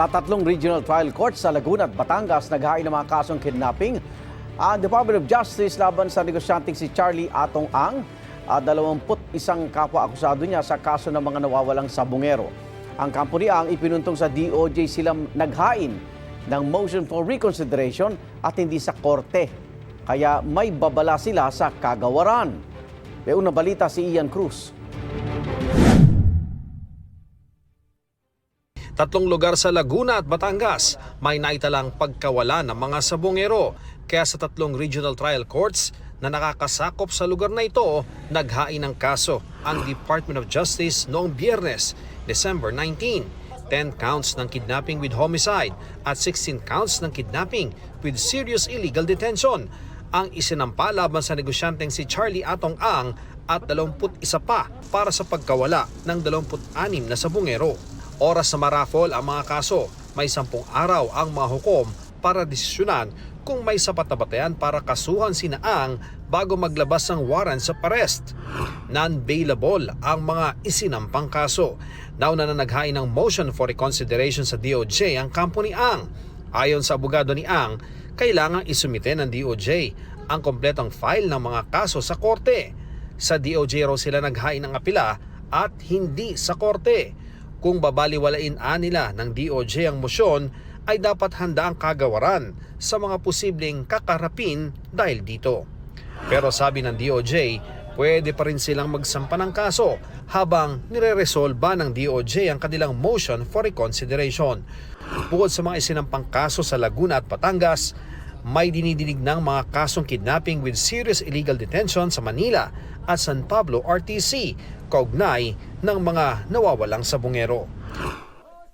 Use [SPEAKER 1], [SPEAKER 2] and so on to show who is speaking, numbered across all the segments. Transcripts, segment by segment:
[SPEAKER 1] Sa tatlong regional trial courts sa Laguna at Batangas, naghain ng mga kasong kidnapping ang Department of Justice laban sa negosyanteng si Charlie Atong Ang at 21 kapwa-akusado niya sa kaso ng mga nawawalang sabungero. Ang kampo ni Ang ipinuntong sa DOJ silang naghain ng motion for reconsideration at hindi sa korte. Kaya may babala sila sa kagawaran. May unang balita si Ian Cruz.
[SPEAKER 2] Tatlong lugar sa Laguna at Batangas may naitalang pagkawala ng mga sabongero. Kaya sa tatlong regional trial courts na nakakasakop sa lugar na ito, naghain ng kaso ang Department of Justice noong Biyernes, December 19. 10 counts ng kidnapping with homicide at 16 counts ng kidnapping with serious illegal detention ang isinampa laban sa negosyanteng si Charlie Atong Ang at 21 pa para sa pagkawala ng 26 na sabongero. Oras na marafol ang mga kaso, may 10 araw ang mga hukom para desisyonan kung may sapat na batayan para kasuhan sina Ang bago maglabas ng warrant sa arrest. Non-bailable ang mga isinampang kaso. Nauna na naghain ng motion for reconsideration sa DOJ ang kampo ni Ang. Ayon sa abogado ni Ang, kailangang isumite ng DOJ ang kompletong file ng mga kaso sa korte. Sa DOJ raw sila naghain ng apela at hindi sa korte. Kung babaliwalain nila ng DOJ ang motion, ay dapat handa ang kagawaran sa mga posibleng kakarapin dahil dito. Pero sabi ng DOJ, pwede pa rin silang magsampa ng kaso habang nire-resolba ng DOJ ang kanilang motion for reconsideration. Bukod sa mga isinampang kaso sa Laguna at Batangas, may dinidinig ng mga kasong kidnapping with serious illegal detention sa Manila at San Pablo RTC, kaugnay ng mga nawawalang sabongero.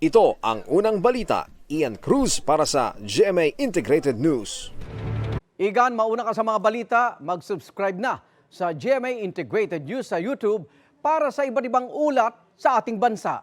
[SPEAKER 2] Ito ang unang balita. Ian Cruz para sa GMA Integrated News.
[SPEAKER 1] Igan, mauna ka sa mga balita, mag-subscribe na sa GMA Integrated News sa YouTube para sa iba't ibang ulat sa ating bansa.